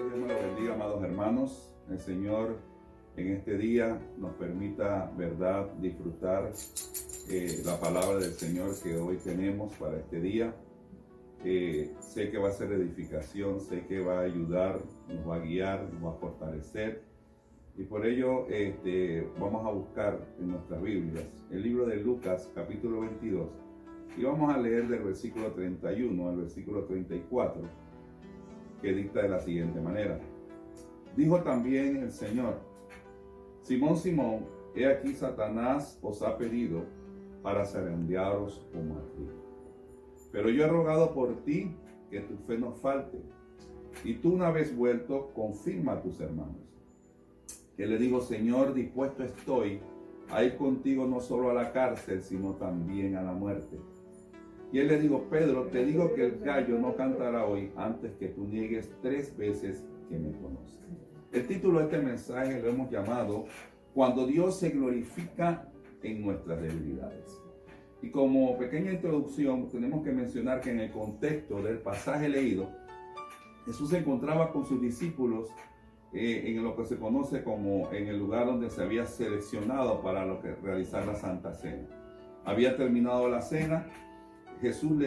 Dios me lo bendiga, amados hermanos. El Señor en este día nos permita, verdad, disfrutar la palabra del Señor que hoy tenemos para este día. Sé que va a ser edificación, sé que va a ayudar, nos va a guiar, nos va a fortalecer. Y por ello vamos a buscar en nuestras Biblias el libro de Lucas, capítulo 22. Y vamos a leer del versículo 31 al versículo 34, que dicta de la siguiente manera. Dijo también el Señor: Simón, Simón, he aquí Satanás os ha pedido para zarandearos como a trigo. Pero yo he rogado por ti que tu fe no falte, y tú, una vez vuelto, confirma a tus hermanos. Él le dijo: Señor, dispuesto estoy a ir contigo no solo a la cárcel, sino también a la muerte. Y él le dijo: Pedro, te digo que el gallo no cantará hoy antes que tú niegues 3 veces que me conoces. El título de este mensaje lo hemos llamado Cuando Dios se glorifica en nuestras debilidades. Y como pequeña introducción, tenemos que mencionar que en el contexto del pasaje leído, Jesús se encontraba con sus discípulos en lo que se conoce como en el lugar donde se había seleccionado para realizar la Santa Cena. Había terminado la cena. Jesús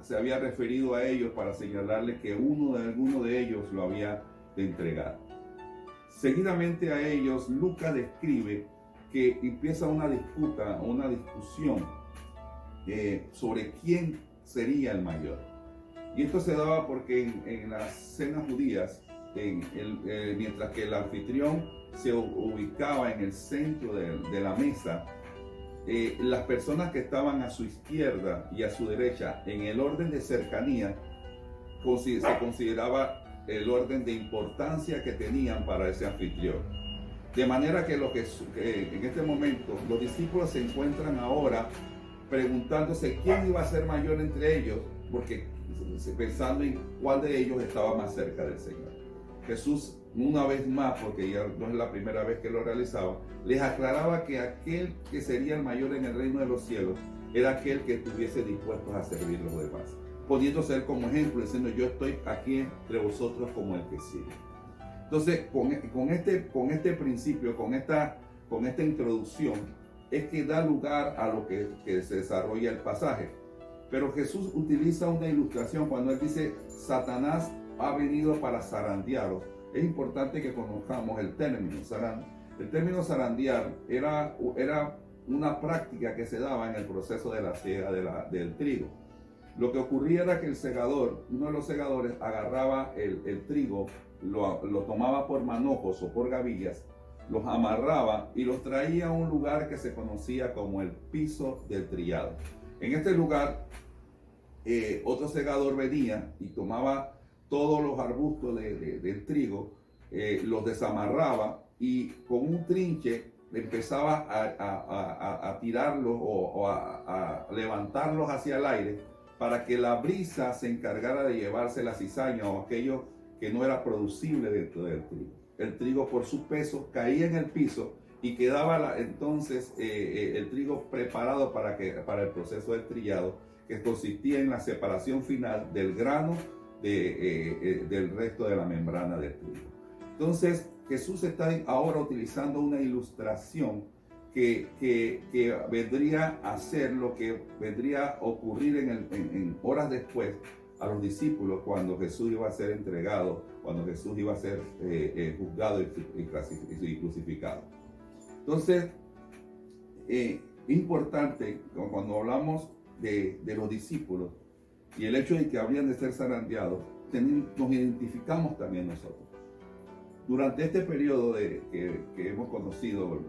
se había referido a ellos para señalarle que alguno de ellos lo había de entregar. Seguidamente a ellos, Lucas describe que empieza una disputa o una discusión sobre quién sería el mayor. Y esto se daba porque en las cenas judías, mientras que el anfitrión se ubicaba en el centro de la mesa, las personas que estaban a su izquierda y a su derecha, en el orden de cercanía, se consideraba el orden de importancia que tenían para ese anfitrión. De manera que en este momento los discípulos se encuentran ahora preguntándose quién iba a ser mayor entre ellos, porque pensando en cuál de ellos estaba más cerca del Señor. Jesús, una vez más, porque ya no es la primera vez que lo realizaba, les aclaraba que aquel que sería el mayor en el reino de los cielos era aquel que estuviese dispuesto a servir a los demás, poniéndose él como ejemplo, diciendo: yo estoy aquí entre vosotros como el que sigue. Entonces, con este principio, con esta introducción, es que da lugar a lo que se desarrolla el pasaje. Pero Jesús utiliza una ilustración cuando él dice: Satanás ha venido para zarandearos. Es importante que conozcamos el término. El término zarandear era una práctica que se daba en el proceso de la siega del trigo. Lo que ocurría era que uno de los segadores, agarraba el trigo, lo tomaba por manojos o por gavillas, los amarraba y los traía a un lugar que se conocía como el piso del trillado. En este lugar, otro segador venía y tomaba todos los arbustos del trigo, los desamarraba y con un trinche empezaba a tirarlos o a levantarlos hacia el aire para que la brisa se encargara de llevarse la cizaña o aquello que no era producible dentro del trigo. El trigo, por su peso, caía en el piso y quedaba entonces el trigo preparado para el proceso del trillado, que consistía en la separación final del grano del resto de la membrana del trigo. Entonces Jesús está ahora utilizando una ilustración que vendría a ser lo que vendría a ocurrir en horas después a los discípulos cuando Jesús iba a ser entregado, cuando Jesús iba a ser juzgado y crucificado. Entonces, es importante cuando hablamos de los discípulos y el hecho de que habrían de ser zarandeados, nos identificamos también nosotros. Durante este periodo que hemos conocido,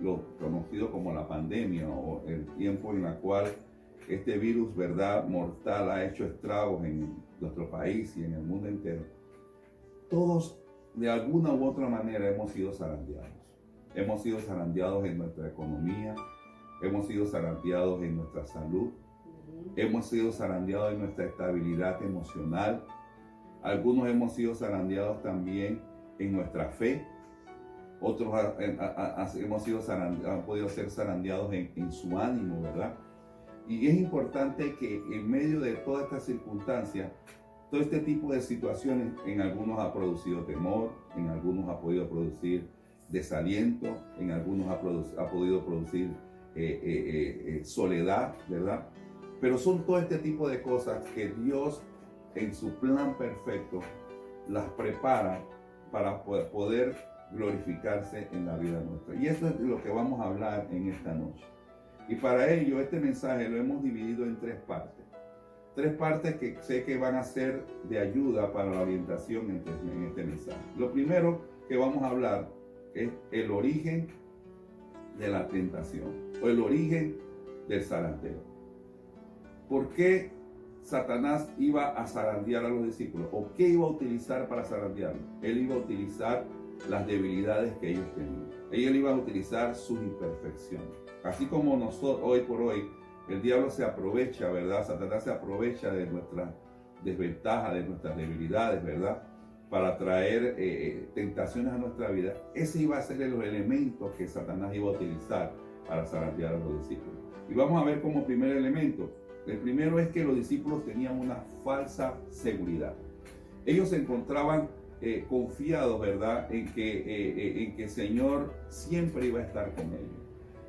lo conocido como la pandemia, o el tiempo en el cual este virus, verdad, mortal, ha hecho estragos en nuestro país y en el mundo entero, todos de alguna u otra manera hemos sido zarandeados. Hemos sido zarandeados en nuestra economía, hemos sido zarandeados en nuestra salud, hemos sido zarandeados en nuestra estabilidad emocional. Algunos hemos sido zarandeados también en nuestra fe. Otros han podido ser zarandeados en su ánimo, ¿verdad? Y es importante que en medio de todas estas circunstancias Todo este tipo de situaciones en algunos ha producido temor, en algunos ha podido producir desaliento, en algunos ha podido producir soledad, ¿verdad? Pero son todo este tipo de cosas que Dios en su plan perfecto las prepara para poder glorificarse en la vida nuestra. Y eso es lo que vamos a hablar en esta noche. Y para ello este mensaje lo hemos dividido en tres partes. Tres partes que sé que van a ser de ayuda para la orientación en este mensaje. Lo primero que vamos a hablar es el origen de la tentación o el origen del zarandeo. ¿Por qué Satanás iba a zarandear a los discípulos? ¿O qué iba a utilizar para zarandearlos? Él iba a utilizar las debilidades que ellos tenían. Él iba a utilizar sus imperfecciones. Así como nosotros, hoy por hoy, el diablo se aprovecha, ¿verdad? Satanás se aprovecha de nuestras desventajas, de nuestras debilidades, ¿verdad? Para traer tentaciones a nuestra vida. Ese iba a ser los elementos que Satanás iba a utilizar para zarandear a los discípulos. Y vamos a ver como primer elemento. El primero es que los discípulos tenían una falsa seguridad. Ellos se encontraban confiados, ¿verdad? En que el Señor siempre iba a estar con ellos.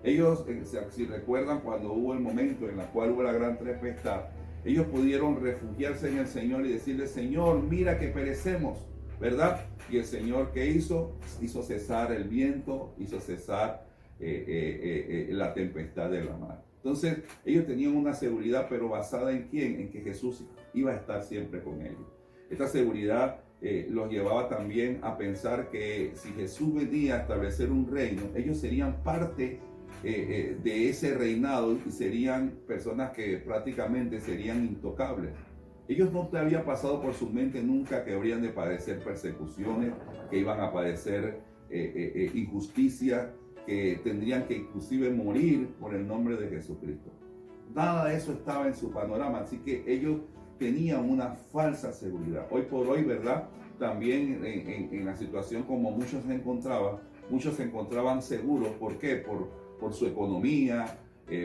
Ellos, si recuerdan, cuando hubo el momento en el cual hubo la gran tempestad, ellos pudieron refugiarse en el Señor y decirle: Señor, mira que perecemos, ¿verdad? Y el Señor, ¿qué hizo? Hizo cesar el viento, hizo cesar la tempestad de la mar. Entonces, ellos tenían una seguridad, pero basada en ¿quién? En que Jesús iba a estar siempre con ellos. Esta seguridad los llevaba también a pensar que si Jesús venía a establecer un reino, ellos serían parte de ese reinado y serían personas que prácticamente serían intocables. Ellos no te había pasado por su mente nunca que habrían de padecer persecuciones, que iban a padecer injusticia, que tendrían que inclusive morir por el nombre de Jesucristo. Nada de eso estaba en su panorama, así que ellos tenían una falsa seguridad. Hoy por hoy, ¿verdad? También en la situación como muchos se encontraban seguros. ¿Por qué? Por su economía,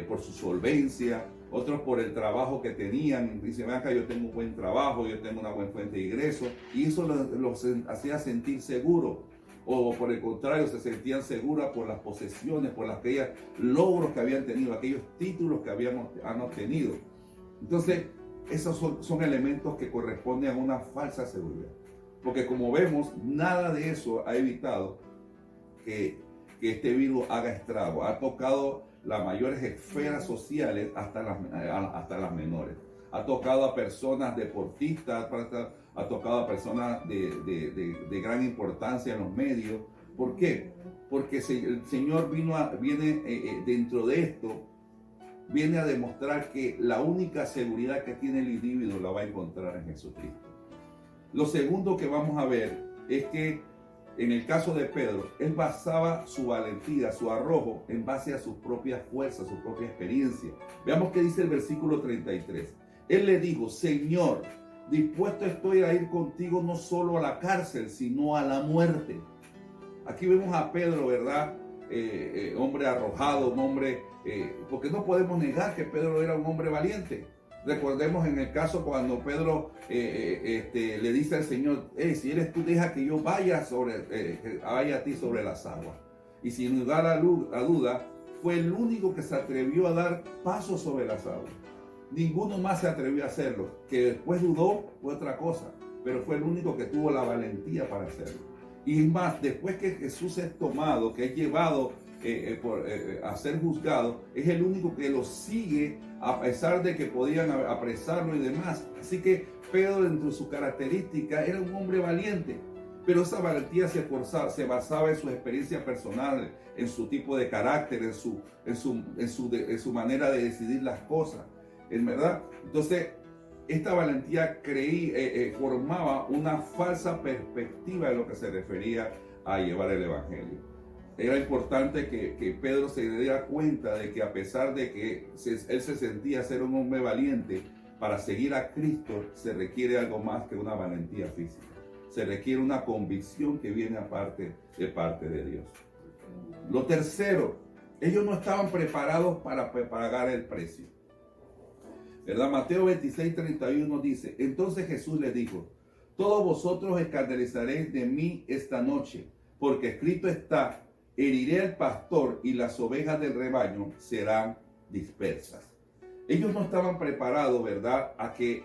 por su solvencia, otros por el trabajo que tenían. Dicen: acá yo tengo un buen trabajo, yo tengo una buena fuente de ingresos, y eso los hacía sentir seguros. O por el contrario, se sentían seguras por las posesiones, por aquellos logros que habían tenido, aquellos títulos que han obtenido. Entonces, esos son elementos que corresponden a una falsa seguridad. Porque como vemos, nada de eso ha evitado que este virus haga estrago. Ha tocado las mayores esferas sociales hasta las menores. Ha tocado a personas deportistas, ha tocado a personas de gran importancia en los medios. ¿Por qué? Porque el Señor viene dentro de esto, viene a demostrar que la única seguridad que tiene el individuo la va a encontrar en Jesucristo. Lo segundo que vamos a ver es que en el caso de Pedro, él basaba su valentía, su arrojo, en base a sus propias fuerzas, su propia experiencia. Veamos qué dice el versículo 33. Él le dijo: Señor, dispuesto estoy a ir contigo no solo a la cárcel, sino a la muerte. Aquí vemos a Pedro, ¿verdad? Hombre arrojado, un hombre... porque no podemos negar que Pedro era un hombre valiente. Recordemos en el caso cuando Pedro le dice al Señor: si eres tú, deja que yo vaya a ti sobre las aguas. Y sin lugar a duda, fue el único que se atrevió a dar pasos sobre las aguas. Ninguno más se atrevió a hacerlo. Que después dudó fue otra cosa, pero fue el único que tuvo la valentía para hacerlo. Y más, después que Jesús es tomado, que es llevado a ser juzgado, es el único que lo sigue a pesar de que podían apresarlo y demás. Así que Pedro, dentro de su característica, era un hombre valiente, pero esa valentía se basaba en su experiencia personal, en su tipo de carácter, en su manera de decidir las cosas, ¿en verdad? Entonces, esta valentía formaba una falsa perspectiva de lo que se refería a llevar el evangelio. Era importante que Pedro se diera cuenta de que a pesar de que él se sentía ser un hombre valiente, para seguir a Cristo se requiere algo más que una valentía física. Se requiere una convicción que viene de parte de Dios. Lo tercero, ellos no estaban preparados para pagar el precio. ¿verdad? Mateo 26:31 dice: entonces Jesús les dijo: todos vosotros escandalizaréis de mí esta noche, porque escrito está: heriré al pastor y las ovejas del rebaño serán dispersas. Ellos no estaban preparados, ¿verdad?, a que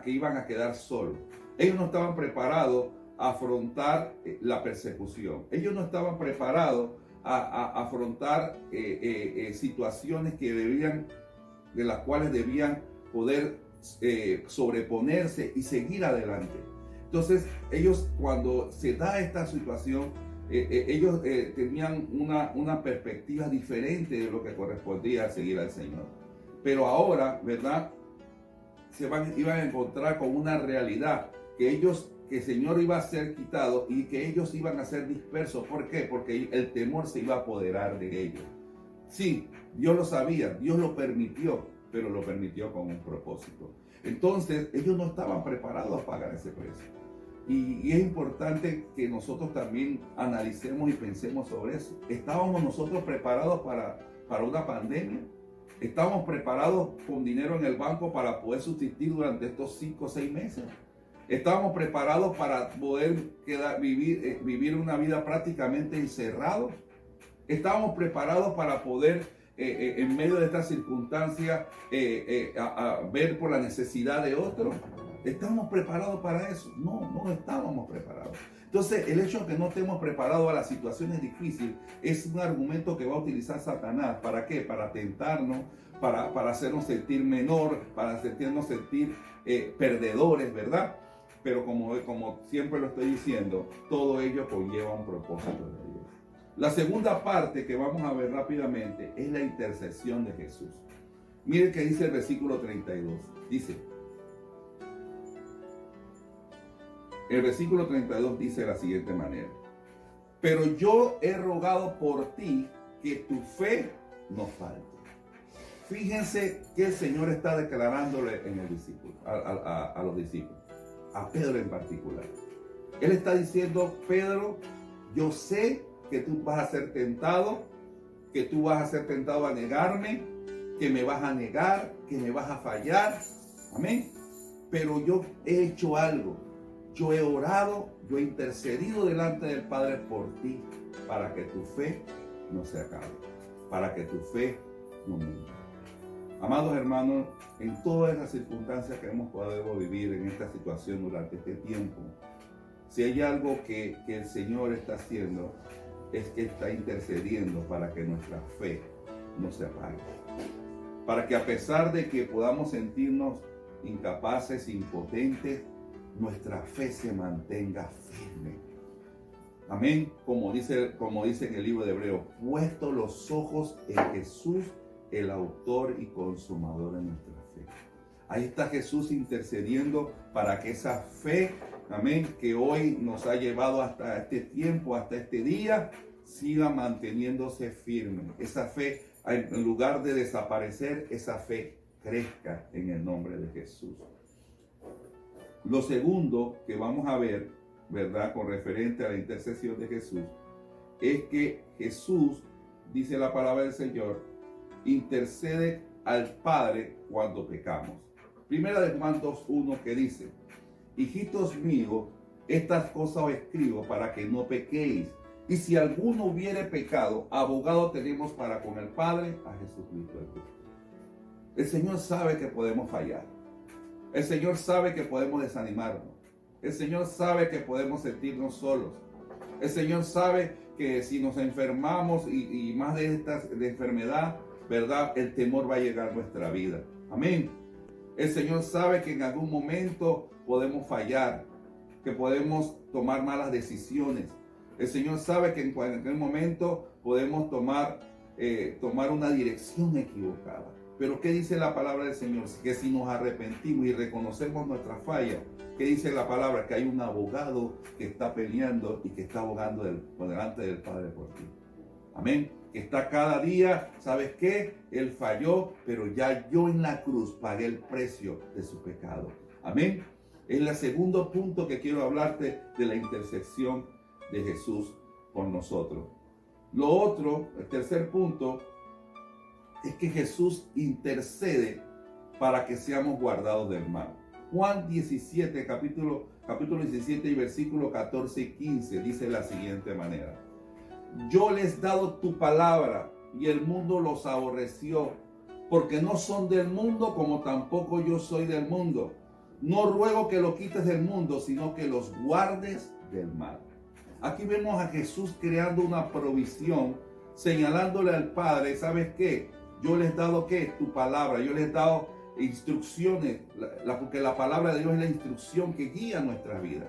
iban a quedar solos. Ellos no estaban preparados a afrontar la persecución. Ellos no estaban preparados a afrontar situaciones de las cuales debían poder sobreponerse y seguir adelante. Entonces, ellos, cuando se da esta situación, ellos tenían una perspectiva diferente de lo que correspondía a seguir al Señor. Pero ahora, ¿verdad?, iban a encontrar con una realidad que el Señor iba a ser quitado y que ellos iban a ser dispersos. ¿Por qué? Porque el temor se iba a apoderar de ellos. Sí, Dios lo sabía, Dios lo permitió, pero lo permitió con un propósito. Entonces, ellos no estaban preparados a pagar ese precio. Y es importante que nosotros también analicemos y pensemos sobre eso. ¿Estábamos nosotros preparados para una pandemia? ¿Estábamos preparados con dinero en el banco para poder subsistir durante estos 5 o 6 meses? ¿Estábamos preparados para poder vivir una vida prácticamente encerrados? ¿Estábamos preparados para poder, en medio de esta circunstancia, ver por la necesidad de otros? ¿Estamos preparados para eso? No estábamos preparados. Entonces, el hecho de que no estemos preparados a las situaciones difíciles es un argumento que va a utilizar Satanás. ¿Para qué? Para tentarnos, para hacernos sentir menor, para hacernos sentir perdedores, ¿verdad? Pero como siempre lo estoy diciendo, todo ello conlleva un propósito de Dios. La segunda parte que vamos a ver rápidamente es la intercesión de Jesús. Miren que dice el versículo 32. El versículo 32 dice de la siguiente manera: pero yo he rogado por ti que tu fe no falte. Fíjense que el Señor está declarándole en el discípulo, a los discípulos, a Pedro en particular. Él está diciendo: Pedro, yo sé que tú vas a ser tentado, que tú vas a ser tentado a negarme, que me vas a negar, que me vas a fallar. Amén. Pero yo he hecho algo. Yo he orado, yo he intercedido delante del Padre por ti, para que tu fe no se acabe, para que tu fe no muera. Amados hermanos, en todas las circunstancias que hemos podido vivir en esta situación durante este tiempo, si hay algo que el Señor está haciendo, es que está intercediendo para que nuestra fe no se apague. Para que, a pesar de que podamos sentirnos incapaces, impotentes, nuestra fe se mantenga firme. Amén. Como dice en el libro de Hebreos: puesto los ojos en Jesús, el autor y consumador de nuestra fe. Ahí está Jesús intercediendo para que esa fe, amén, que hoy nos ha llevado hasta este tiempo, hasta este día, siga manteniéndose firme. Esa fe, en lugar de desaparecer, esa fe crezca en el nombre de Jesús. Lo segundo que vamos a ver, ¿verdad?, con referente a la intercesión de Jesús, es que Jesús, dice la palabra del Señor, intercede al Padre cuando pecamos. Primera de Juan 2:1, que dice: hijitos míos, estas cosas os escribo para que no pequéis. Y si alguno hubiere pecado, abogado tenemos para con el Padre, a Jesucristo el justo. El Señor sabe que podemos fallar. El Señor sabe que podemos desanimarnos. El Señor sabe que podemos sentirnos solos. El Señor sabe que si nos enfermamos y más de enfermedad, ¿verdad?, el temor va a llegar a nuestra vida. Amén. El Señor sabe que en algún momento podemos fallar, que podemos tomar malas decisiones. El Señor sabe que en cualquier momento podemos tomar una dirección equivocada. Pero ¿qué dice la palabra del Señor? Que si nos arrepentimos y reconocemos nuestra falla, ¿qué dice la palabra? Que hay un abogado que está peleando y que está abogando delante del Padre por ti. Amén. Que está cada día, ¿sabes qué? Él falló, pero ya yo en la cruz pagué el precio de su pecado. Amén. Es el segundo punto que quiero hablarte, de la intersección de Jesús por nosotros. Lo otro, el tercer punto, es que Jesús intercede para que seamos guardados del mal. Juan 17, capítulo 17 y versículo 14 y 15 dice de la siguiente manera: yo les he dado tu palabra y el mundo los aborreció, porque no son del mundo como tampoco yo soy del mundo. No ruego que lo quites del mundo, sino que los guardes del mal. Aquí vemos a Jesús creando una provisión, señalándole al Padre: ¿sabes qué? Yo les he dado, ¿qué? Tu palabra. Yo les he dado instrucciones, porque la palabra de Dios es la instrucción que guía nuestras vidas.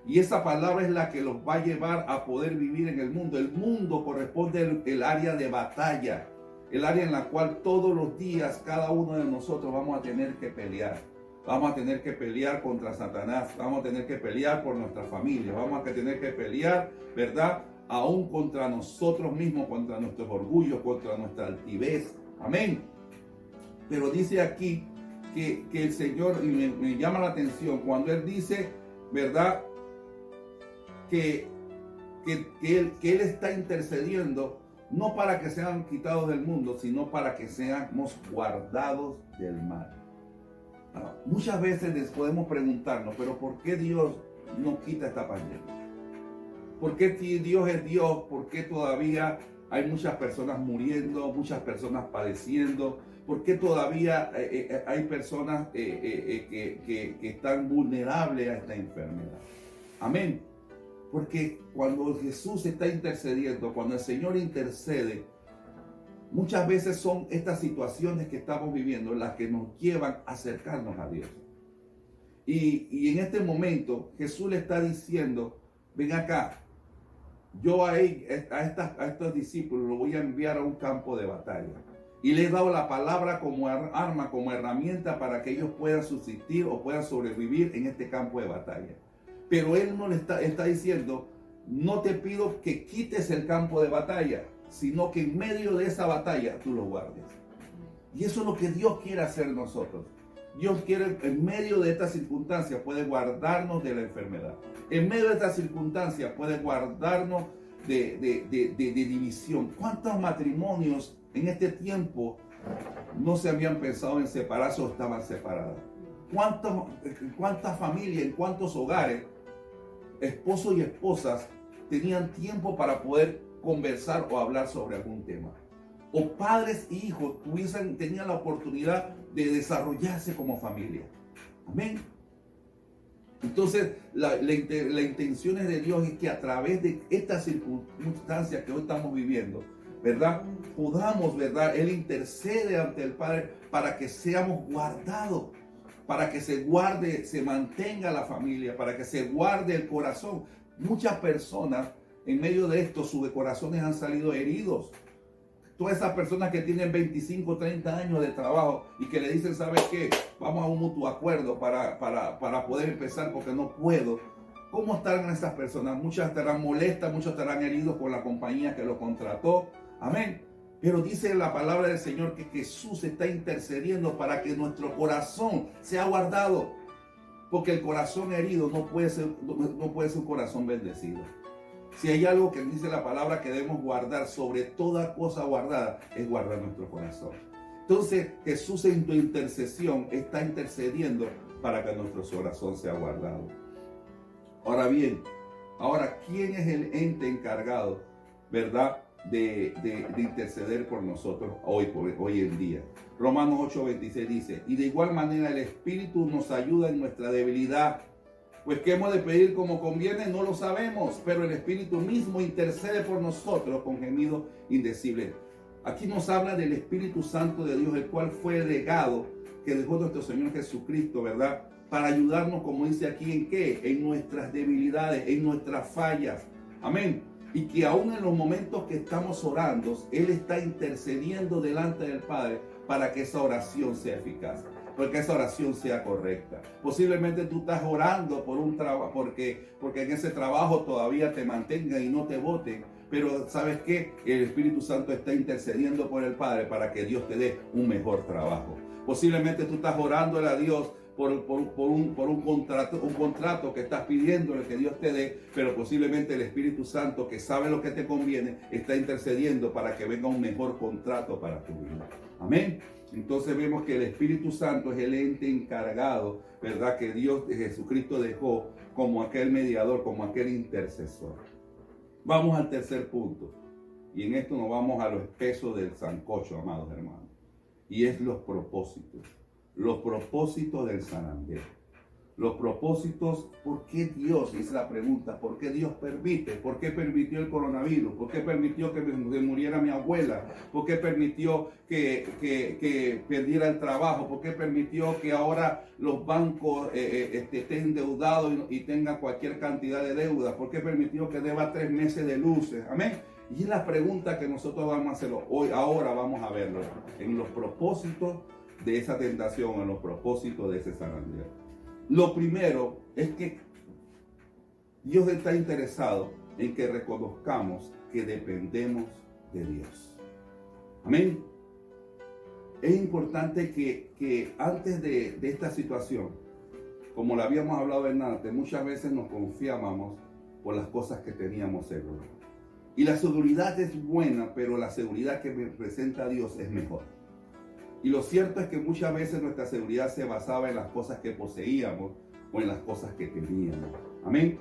Y esa palabra es la que los va a llevar a poder vivir en el mundo. El mundo corresponde al área de batalla, el área en la cual todos los días cada uno de nosotros vamos a tener que pelear. Vamos a tener que pelear contra Satanás, vamos a tener que pelear por nuestra familia, vamos a tener que pelear, ¿verdad? Aún contra nosotros mismos, contra nuestros orgullos, contra nuestra altivez. Amén. Pero dice aquí que el Señor, y me llama la atención cuando Él dice, ¿verdad? Que Él está intercediendo no para que sean quitados del mundo, sino para que seamos guardados del mal. Muchas veces les podemos preguntarnos, pero ¿por qué Dios no quita esta pandemia? ¿Por qué si Dios es Dios? ¿Por qué todavía hay muchas personas muriendo, muchas personas padeciendo? ¿Por qué todavía hay personas que están vulnerables a esta enfermedad? Amén. Porque cuando Jesús está intercediendo, cuando el Señor intercede, muchas veces son estas situaciones que estamos viviendo las que nos llevan a acercarnos a Dios. Y en este momento Jesús le está diciendo: ven acá, yo a estos discípulos los voy a enviar a un campo de batalla. Y les he dado la palabra como arma, como herramienta para que ellos puedan subsistir o puedan sobrevivir en este campo de batalla. Pero Él no le está diciendo: no te pido que quites el campo de batalla, sino que en medio de esa batalla tú lo guardes. Y eso es lo que Dios quiere hacer en nosotros. Dios quiere, en medio de esta circunstancia, puede guardarnos de la enfermedad. En medio de esta circunstancia puede guardarnos de división. ¿Cuántos matrimonios en este tiempo no se habían pensado en separarse o estaban separadas? ¿Cuántas familias, en cuántos hogares, esposos y esposas tenían tiempo para poder conversar o hablar sobre algún tema? O padres e hijos tenían la oportunidad de desarrollarse como familia. Amén. Entonces, la intención de Dios es que a través de estas circunstancias que hoy estamos viviendo, ¿verdad? Podamos, ¿verdad? Él intercede ante el Padre para que seamos guardados, para que se guarde, se mantenga la familia, para que se guarde el corazón. Muchas personas en medio de esto, sus corazones han salido heridos. Todas esas personas que tienen 25, 30 años de trabajo y que le dicen: ¿sabes qué? Vamos a un mutuo acuerdo para poder empezar porque no puedo. ¿Cómo estarán esas personas? Muchas estarán molestas, muchos estarán heridos por la compañía que lo contrató. Amén. Pero dice la palabra del Señor que Jesús está intercediendo para que nuestro corazón sea guardado. Porque el corazón herido no puede ser un corazón bendecido. Si hay algo que dice la palabra que debemos guardar sobre toda cosa guardada, es guardar nuestro corazón. Entonces Jesús en tu intercesión está intercediendo para que nuestro corazón sea guardado. Ahora bien, ¿quién es el ente encargado, verdad, de interceder por nosotros hoy en día? Romanos 8:26 dice: y de igual manera el Espíritu nos ayuda en nuestra debilidad. Pues qué hemos de pedir como conviene, no lo sabemos, pero el Espíritu mismo intercede por nosotros con gemidos indecibles. Aquí nos habla del Espíritu Santo de Dios, el cual fue legado que dejó nuestro Señor Jesucristo, ¿verdad? Para ayudarnos, como dice aquí, ¿en qué? En nuestras debilidades, en nuestras fallas. Amén. Y que aún en los momentos que estamos orando, Él está intercediendo delante del Padre para que esa oración sea eficaz, porque esa oración sea correcta. Posiblemente tú estás orando por un trabajo, porque en ese trabajo todavía te mantengan y no te voten. Pero ¿sabes qué? El Espíritu Santo está intercediendo por el Padre para que Dios te dé un mejor trabajo. Posiblemente tú estás orándole a Dios por un contrato que estás pidiéndole que Dios te dé, pero posiblemente el Espíritu Santo, que sabe lo que te conviene, está intercediendo para que venga un mejor contrato para tu vida. Amén. Entonces vemos que el Espíritu Santo es el ente encargado, ¿verdad? Que Dios, Jesucristo dejó como aquel mediador, como aquel intercesor. Vamos al tercer punto. Y en esto nos vamos a lo espeso del sancocho, amados hermanos. Y es los propósitos. Los propósitos del zarandejo. Los propósitos, ¿por qué Dios? Esa es la pregunta. ¿Por qué Dios permite? ¿Por qué permitió el coronavirus? ¿Por qué permitió que muriera mi abuela? ¿Por qué permitió que perdiera el trabajo? ¿Por qué permitió que ahora los bancos estén endeudados y tengan cualquier cantidad de deuda? ¿Por qué permitió que deba 3 meses de luces? Amén. Y es la pregunta que nosotros vamos a hacerlo hoy. Ahora vamos a verlo en los propósitos de esa tentación, en los propósitos de ese zarandejo. Lo primero es que Dios está interesado en que reconozcamos que dependemos de Dios. Amén. Es importante que antes de esta situación, como lo habíamos hablado antes, muchas veces nos confiábamos por las cosas que teníamos seguras. Y la seguridad es buena, pero la seguridad que representa a Dios es mejor. Y lo cierto es que muchas veces nuestra seguridad se basaba en las cosas que poseíamos o en las cosas que teníamos. Amén.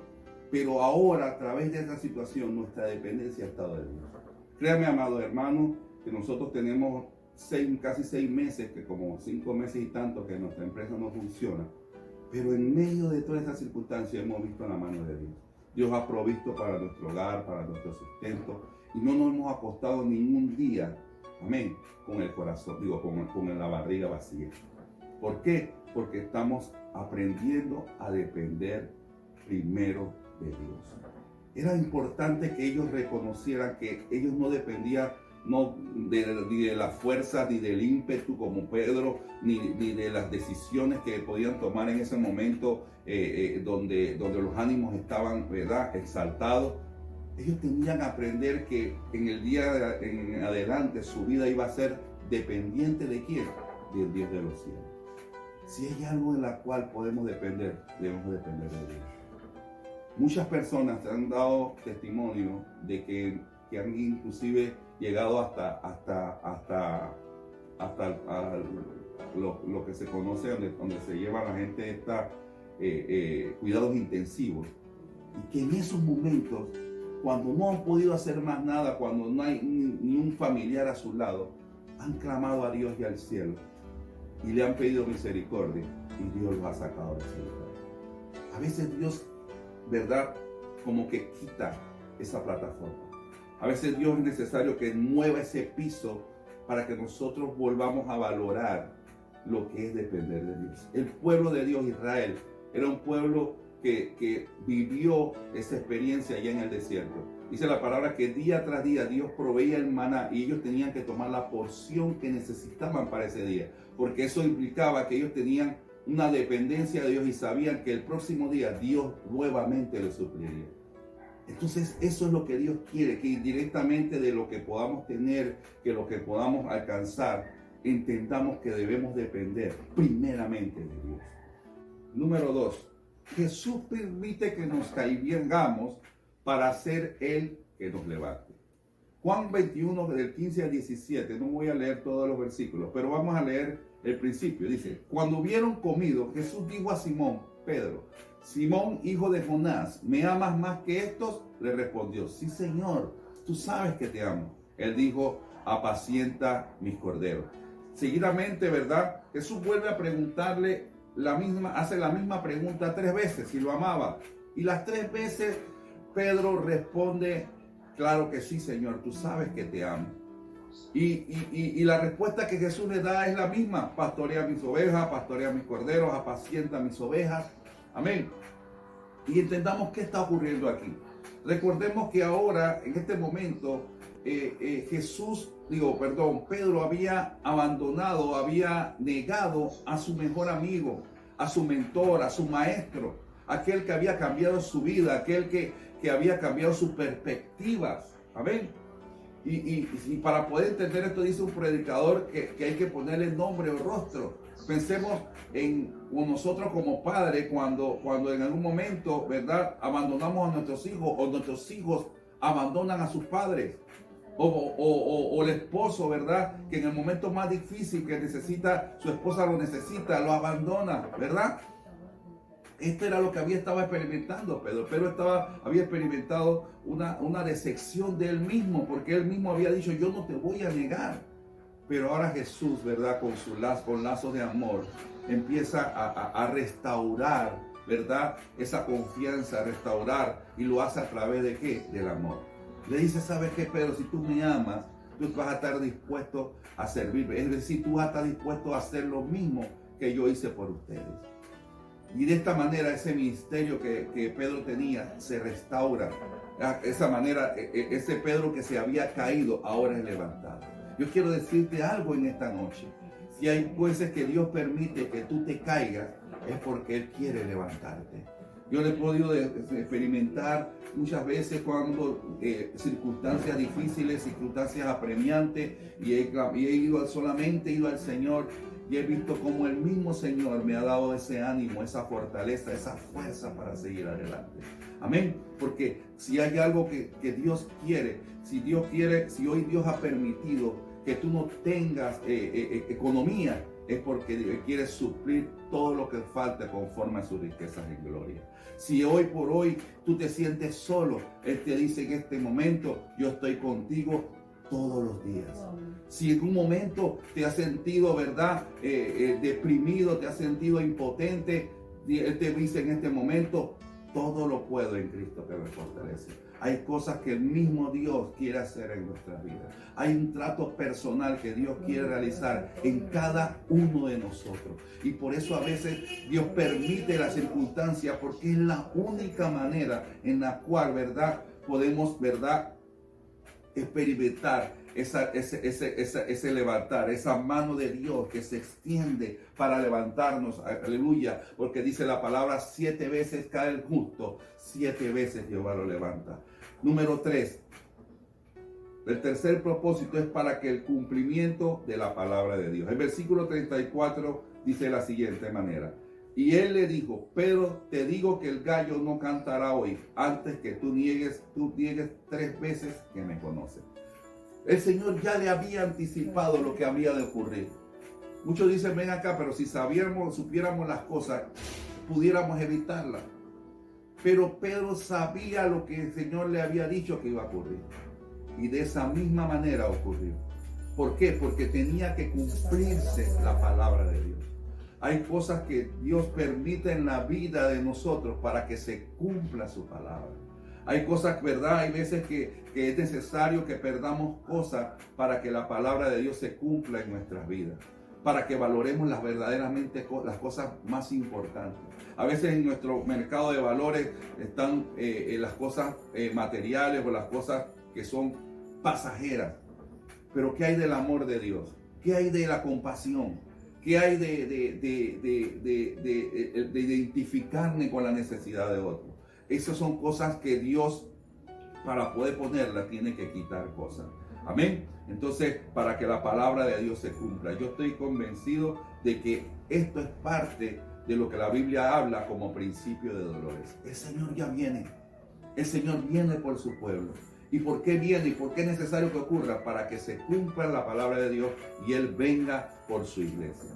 Pero ahora, a través de esta situación, nuestra dependencia ha estado de Dios. Créame, amado hermano, que nosotros tenemos casi 6 meses, que como 5 meses y tanto que nuestra empresa no funciona. Pero en medio de todas estas circunstancias hemos visto la mano de Dios. Dios ha provisto para nuestro hogar, para nuestro sustento. Y no nos hemos acostado ningún día, amén, con el corazón, con la barriga vacía. ¿Por qué? Porque estamos aprendiendo a depender primero de Dios. Era importante que ellos reconocieran que ellos no dependían ni de la fuerza, ni del ímpetu como Pedro, ni de las decisiones que podían tomar en ese momento donde los ánimos estaban, ¿verdad?, exaltados. Ellos tenían que aprender que en el día en adelante su vida iba a ser dependiente de quién, del Dios de los cielos. Si hay algo en la cual podemos depender, debemos depender de Dios. Muchas personas han dado testimonio de que han inclusive llegado hasta lo que se conoce donde se lleva a la gente cuidados intensivos. Y que en esos momentos, cuando no han podido hacer más nada, cuando no hay ni un familiar a su lado, han clamado a Dios y al cielo y le han pedido misericordia y Dios los ha sacado de ese lugar. A veces Dios, ¿verdad?, como que quita esa plataforma. A veces Dios es necesario que mueva ese piso para que nosotros volvamos a valorar lo que es depender de Dios. El pueblo de Dios, Israel, era un pueblo que vivió esa experiencia allá en el desierto. Dice la palabra que día tras día Dios proveía el maná y ellos tenían que tomar la porción que necesitaban para ese día, porque eso implicaba que ellos tenían una dependencia de Dios y sabían que el próximo día Dios nuevamente les supliría. Entonces eso es lo que Dios quiere, que indirectamente de lo que podamos tener, que lo que podamos alcanzar, entendamos que debemos depender primeramente de Dios. Número 2, Jesús permite que nos caigamos para ser Él que nos levante. Juan 21, del 15 al 17, no voy a leer todos los versículos, pero vamos a leer el principio. Dice, cuando hubieron comido, Jesús dijo a Simón, Pedro, Simón, hijo de Jonás, ¿me amas más que estos? Le respondió, sí, Señor, tú sabes que te amo. Él dijo, apacienta mis corderos. Seguidamente, ¿verdad? Jesús vuelve a preguntarle hace la misma pregunta 3 veces, si lo amaba. Y las 3 veces Pedro responde, claro que sí, Señor, tú sabes que te amo. Y la respuesta que Jesús le da es la misma, pastorea mis ovejas, pastorea mis corderos, apacienta mis ovejas. Amén. Y entendamos qué está ocurriendo aquí. Recordemos que ahora, en este momento, Pedro había abandonado, había negado a su mejor amigo, a su mentor, a su maestro, aquel que había cambiado su vida, aquel que había cambiado sus perspectivas. Amén. Y para poder entender esto, dice un predicador que hay que ponerle nombre o rostro. Pensemos en nosotros como padres cuando en algún momento, ¿verdad?, abandonamos a nuestros hijos o nuestros hijos abandonan a sus padres. O el esposo, ¿verdad? Que en el momento más difícil que necesita, su esposa lo necesita, lo abandona, ¿verdad? Esto era lo que estaba experimentando Pedro. Había experimentado una decepción de él mismo, porque él mismo había dicho, yo no te voy a negar. Pero ahora Jesús, ¿verdad? Con lazos de amor, empieza a restaurar, ¿verdad? Esa confianza, a restaurar, y lo hace a través de ¿qué? Del amor. Le dice, ¿sabes qué, Pedro? Si tú me amas, tú vas a estar dispuesto a servirme. Es decir, tú vas a estar dispuesto a hacer lo mismo que yo hice por ustedes. Y de esta manera ese ministerio que Pedro tenía se restaura. De esa manera ese Pedro que se había caído ahora es levantado. Yo quiero decirte algo en esta noche. Si hay veces que Dios permite que tú te caigas, es porque Él quiere levantarte. Yo le he podido experimentar muchas veces cuando circunstancias difíciles, circunstancias apremiantes, solamente he ido al Señor. Y he visto cómo el mismo Señor me ha dado ese ánimo, esa fortaleza, esa fuerza para seguir adelante. Amén. Porque si hay algo que Dios quiere, si hoy Dios ha permitido que tú no tengas economía, es porque Dios quiere suplir todo lo que falta conforme a sus riquezas en gloria. Si hoy por hoy tú te sientes solo, Él te dice en este momento, yo estoy contigo todos los días. Si en un momento te has sentido, ¿verdad? Deprimido, te has sentido impotente, Él te dice en este momento, todo lo puedo en Cristo que me fortalece. Hay cosas que el mismo Dios quiere hacer en nuestras vidas. Hay un trato personal que Dios quiere realizar en cada uno de nosotros. Y por eso a veces Dios permite la circunstancia, porque es la única manera en la cual, ¿verdad? Podemos, ¿verdad? Experimentar ese levantar, esa mano de Dios que se extiende para levantarnos, aleluya, porque dice la palabra, 7 veces cae el justo, 7 veces Jehová lo levanta. Número 3, el tercer propósito es para que el cumplimiento de la palabra de Dios. El versículo 34 dice de la siguiente manera, y él le dijo, Pedro, te digo que el gallo no cantará hoy antes que tú niegues 3 veces que me conoces. El Señor ya le había anticipado lo que había de ocurrir. Muchos dicen, ven acá, pero si supiéramos las cosas, pudiéramos evitarlas. Pero Pedro sabía lo que el Señor le había dicho que iba a ocurrir. Y de esa misma manera ocurrió. ¿Por qué? Porque tenía que cumplirse la palabra de Dios. Hay cosas que Dios permite en la vida de nosotros para que se cumpla su palabra. Hay cosas, ¿verdad? Hay veces que es necesario que perdamos cosas para que la palabra de Dios se cumpla en nuestras vidas. Para que valoremos verdaderamente las cosas más importantes. A veces en nuestro mercado de valores están las cosas materiales o las cosas que son pasajeras. Pero ¿qué hay del amor de Dios? ¿Qué hay de la compasión? ¿Qué hay de identificarme con la necesidad de otro? Esas son cosas que Dios, para poder ponerla, tiene que quitar cosas. Amén. Entonces, para que la palabra de Dios se cumpla. Yo estoy convencido de que esto es parte de lo que la Biblia habla como principio de dolores. El Señor ya viene. El Señor viene por su pueblo. ¿Y por qué viene? ¿Y por qué es necesario que ocurra? Para que se cumpla la palabra de Dios y Él venga por su iglesia.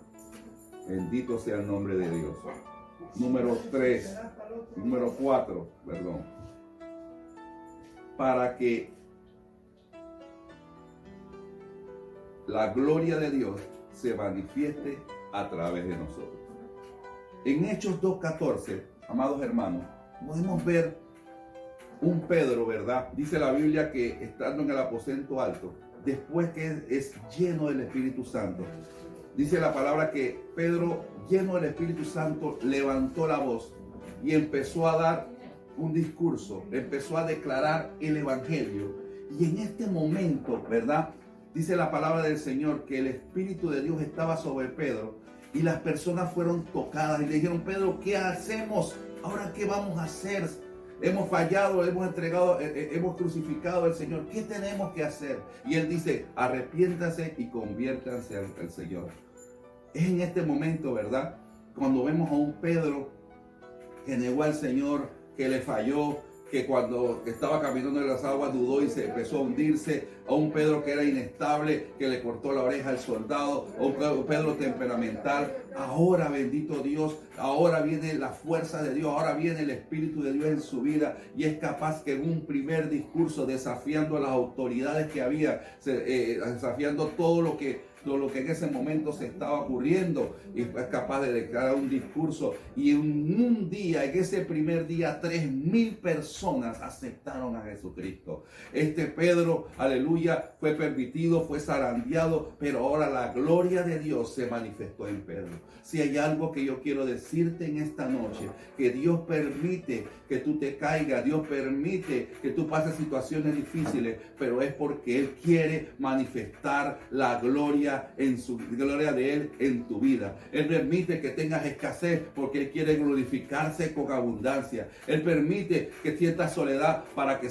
Bendito sea el nombre de Dios. Número 4, perdón. Para que la gloria de Dios se manifieste a través de nosotros. En Hechos 2:14, amados hermanos, podemos ver un Pedro, ¿verdad? Dice la Biblia que estando en el aposento alto, después que es lleno del Espíritu Santo, dice la palabra que Pedro, lleno del Espíritu Santo, levantó la voz y empezó a dar un discurso, empezó a declarar el Evangelio. Y en este momento, ¿verdad? Dice la palabra del Señor que el Espíritu de Dios estaba sobre Pedro y las personas fueron tocadas y le dijeron, Pedro, ¿qué hacemos? ¿Ahora qué vamos a hacer? Hemos fallado, hemos crucificado al Señor. ¿Qué tenemos que hacer? Y Él dice, arrepiéntanse y conviértanse al Señor. Es en este momento, ¿verdad? Cuando vemos a un Pedro que negó al Señor, que le falló, que cuando estaba caminando en las aguas dudó y se empezó a hundirse, a un Pedro que era inestable, que le cortó la oreja al soldado, a un Pedro temperamental. Ahora, bendito Dios, ahora viene la fuerza de Dios, ahora viene el Espíritu de Dios en su vida y es capaz que en un primer discurso, desafiando a las autoridades que había, desafiando todo lo que en ese momento se estaba ocurriendo, y es capaz de declarar un discurso, y en un día, en ese primer día, 3,000 personas aceptaron a Jesucristo. Este Pedro, aleluya, fue permitido, fue zarandeado, pero ahora la gloria de Dios se manifestó en Pedro. Si hay algo que yo quiero decirte en esta noche, que Dios permite que tú te caigas, Dios permite que tú pases situaciones difíciles, pero es porque Él quiere manifestar la gloria de Él en tu vida. Él permite que tengas escasez porque Él quiere glorificarse con abundancia. Él permite que sientas soledad para que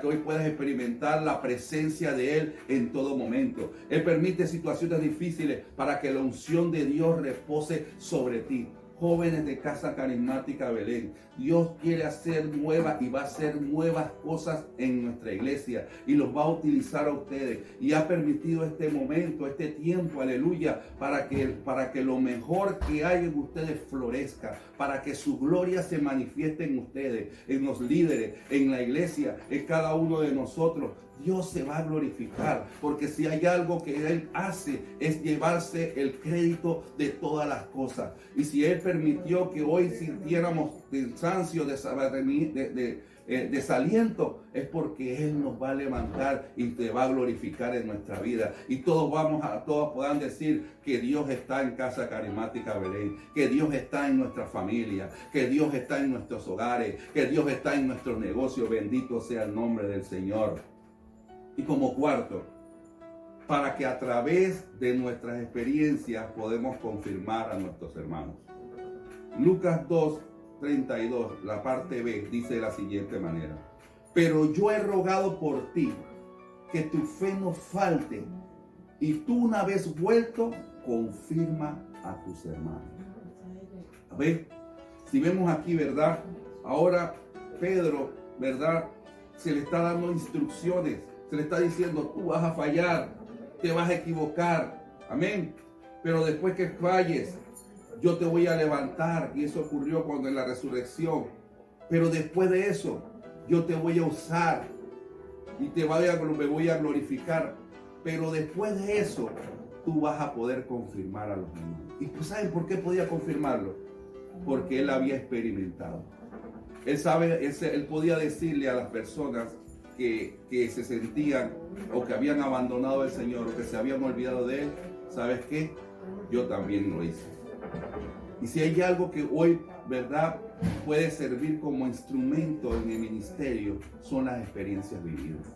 hoy puedas experimentar la presencia de Él en todo momento. Él permite situaciones difíciles para que la unción de Dios repose sobre ti. Jóvenes de Casa Carismática Belén, Dios quiere hacer nuevas y va a hacer nuevas cosas en nuestra iglesia y los va a utilizar a ustedes y ha permitido este momento, este tiempo, aleluya, para que lo mejor que hay en ustedes florezca, para que su gloria se manifieste en ustedes, en los líderes, en la iglesia, en cada uno de nosotros. Dios se va a glorificar, porque si hay algo que Él hace es llevarse el crédito de todas las cosas. Y si Él permitió que hoy sintiéramos cansancio, desaliento, es porque Él nos va a levantar y te va a glorificar en nuestra vida. Y todos puedan decir que Dios está en Casa Carismática Belén, que Dios está en nuestra familia, que Dios está en nuestros hogares, que Dios está en nuestros negocios. Bendito sea el nombre del Señor. Y como cuarto, para que a través de nuestras experiencias podemos confirmar a nuestros hermanos. Lucas 2:32, la parte B, dice de la siguiente manera: pero yo he rogado por ti, que tu fe no falte, y tú una vez vuelto, confirma a tus hermanos. A ver, si vemos aquí, ¿verdad? Ahora Pedro, ¿verdad? Se le está dando instrucciones. Se le está diciendo, tú vas a fallar, te vas a equivocar, amén. Pero después que falles, yo te voy a levantar. Y eso ocurrió cuando en la resurrección. Pero después de eso, yo te voy a usar y me voy a glorificar. Pero después de eso, tú vas a poder confirmar a los demás. ¿Y pues saben por qué podía confirmarlo? Porque él había experimentado. Él podía decirle a las personas que se sentían o que habían abandonado al Señor o que se habían olvidado de Él, ¿sabes qué? Yo también lo hice. Y si hay algo que hoy, ¿verdad?, puede servir como instrumento en el ministerio, son las experiencias vividas.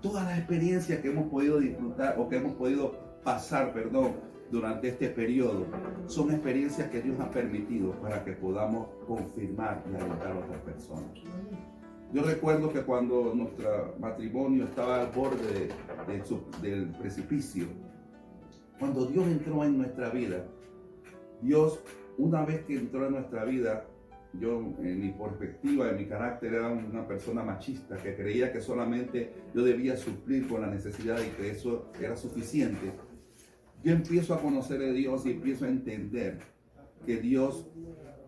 Todas las experiencias que hemos podido disfrutar o que hemos podido pasar, durante este periodo, son experiencias que Dios ha permitido para que podamos confirmar y alentar a otras personas. Yo recuerdo que cuando nuestro matrimonio estaba al borde del precipicio, cuando Dios entró en nuestra vida, Dios, una vez que entró en nuestra vida, yo en mi perspectiva, en mi carácter, era una persona machista que creía que solamente yo debía suplir con la necesidad y que eso era suficiente. Yo empiezo a conocer a Dios y empiezo a entender que Dios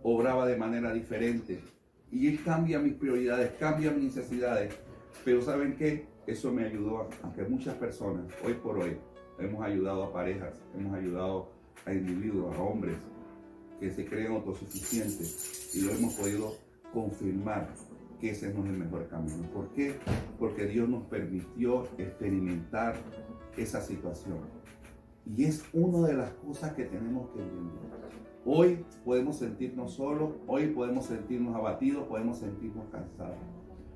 obraba de manera diferente. Y Él cambia mis prioridades, cambia mis necesidades. Pero ¿saben qué? Eso me ayudó a que muchas personas, hoy por hoy, hemos ayudado a parejas, hemos ayudado a individuos, a hombres que se creen autosuficientes y lo hemos podido confirmar que ese no es el mejor camino. ¿Por qué? Porque Dios nos permitió experimentar esa situación. Y es una de las cosas que tenemos que entender. Hoy podemos sentirnos solos, hoy podemos sentirnos abatidos, podemos sentirnos cansados.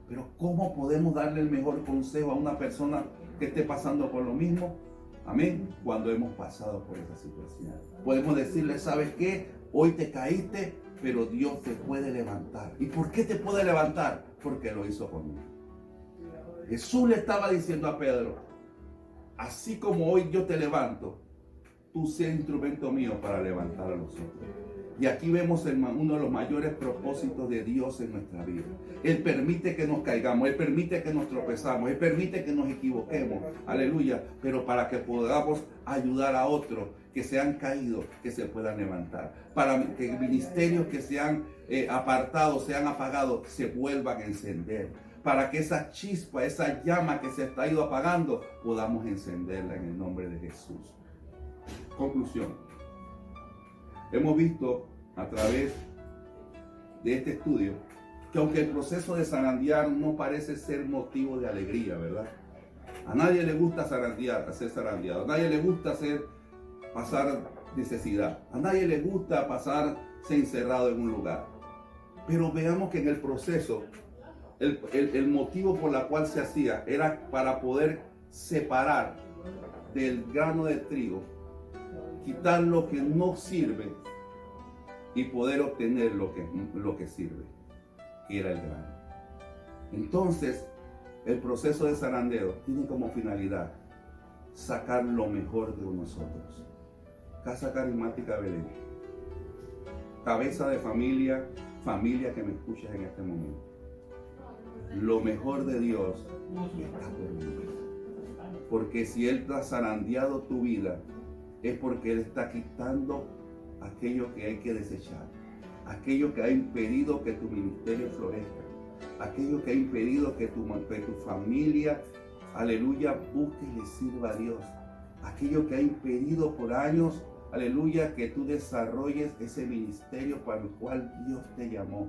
Pero ¿cómo podemos darle el mejor consejo a una persona que esté pasando por lo mismo? Amén. Cuando hemos pasado por esa situación. Podemos decirle, ¿sabes qué? Hoy te caíste, pero Dios te puede levantar. ¿Y por qué te puede levantar? Porque lo hizo conmigo. Jesús le estaba diciendo a Pedro, así como hoy yo te levanto, tú seas instrumento mío para levantar a los otros. Y aquí vemos uno de los mayores propósitos de Dios en nuestra vida. Él permite que nos caigamos, Él permite que nos tropezamos, Él permite que nos equivoquemos, aleluya, pero para que podamos ayudar a otros que se han caído, que se puedan levantar, para que ministerios que se han apartado, se han apagado, se vuelvan a encender, para que esa chispa, esa llama que se ha ido apagando, podamos encenderla en el nombre de Jesús. Conclusión. Hemos visto a través de este estudio que aunque el proceso de zarandear no parece ser motivo de alegría, ¿verdad? A nadie le gusta zarandear, ser zarandeado. A nadie le gusta pasar necesidad. A nadie le gusta pasarse encerrado en un lugar. Pero veamos que en el proceso, el motivo por el cual se hacía era para poder separar del grano de trigo, quitar lo que no sirve y poder obtener lo que sirve, que era el grano. Entonces, el proceso de zarandeo tiene como finalidad sacar lo mejor de nosotros. Casa Carismática Belén, cabeza de familia que me escuchas en este momento. Lo mejor de Dios está por venir. Porque si Él ha zarandeado tu vida, es porque Él está quitando aquello que hay que desechar, aquello que ha impedido que tu ministerio florezca, aquello que ha impedido que tu familia, aleluya, busque y le sirva a Dios, aquello que ha impedido por años, aleluya, que tú desarrolles ese ministerio para el cual Dios te llamó.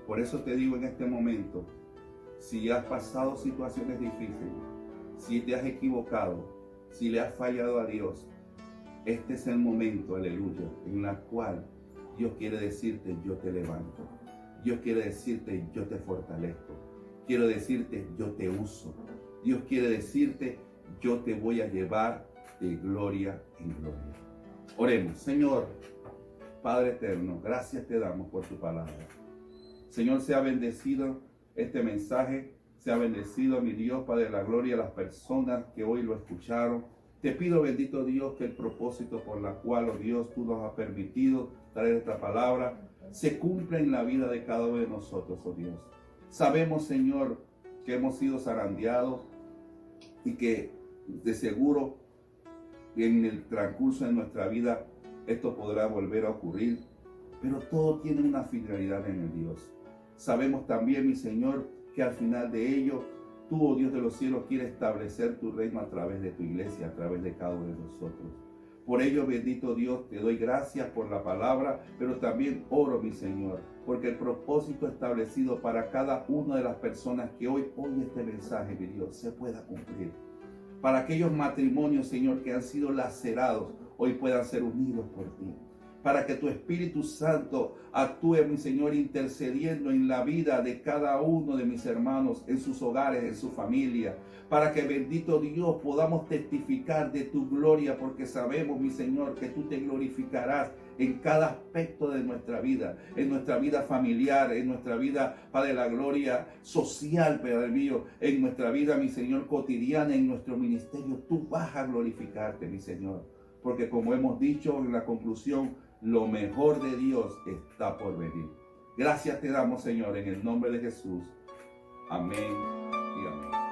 Por eso te digo en este momento, si has pasado situaciones difíciles, si te has equivocado, si le has fallado a Dios, este es el momento, aleluya, en la cual Dios quiere decirte, yo te levanto. Dios quiere decirte, yo te fortalezco. Quiero decirte, yo te uso. Dios quiere decirte, yo te voy a llevar de gloria en gloria. Oremos. Señor, Padre eterno, gracias te damos por tu palabra. Señor, sea bendecido este mensaje, sea bendecido, mi Dios, Padre de la gloria, las personas que hoy lo escucharon. Te pido, bendito Dios, que el propósito por la cual, oh Dios, tú nos has permitido traer esta palabra, se cumpla en la vida de cada uno de nosotros, oh Dios. Sabemos, Señor, que hemos sido zarandeados y que de seguro en el transcurso de nuestra vida esto podrá volver a ocurrir, pero todo tiene una finalidad en el Dios. Sabemos también, mi Señor, que al final de ello, tú, oh Dios de los cielos, quieres establecer tu reino a través de tu iglesia, a través de cada uno de nosotros. Por ello, bendito Dios, te doy gracias por la palabra, pero también oro, mi Señor, porque el propósito establecido para cada una de las personas que hoy oye este mensaje, mi Dios, se pueda cumplir. Para aquellos matrimonios, Señor, que han sido lacerados, hoy puedan ser unidos por ti. Para que tu Espíritu Santo actúe, mi Señor, intercediendo en la vida de cada uno de mis hermanos, en sus hogares, en su familia. Para que, bendito Dios, podamos testificar de tu gloria, porque sabemos, mi Señor, que tú te glorificarás en cada aspecto de nuestra vida, en nuestra vida familiar, en nuestra vida, Padre de la gloria, social, Padre mío, en nuestra vida, mi Señor, cotidiana, en nuestro ministerio. Tú vas a glorificarte, mi Señor, porque como hemos dicho en la conclusión, lo mejor de Dios está por venir. Gracias te damos, Señor, en el nombre de Jesús. Amén y amén.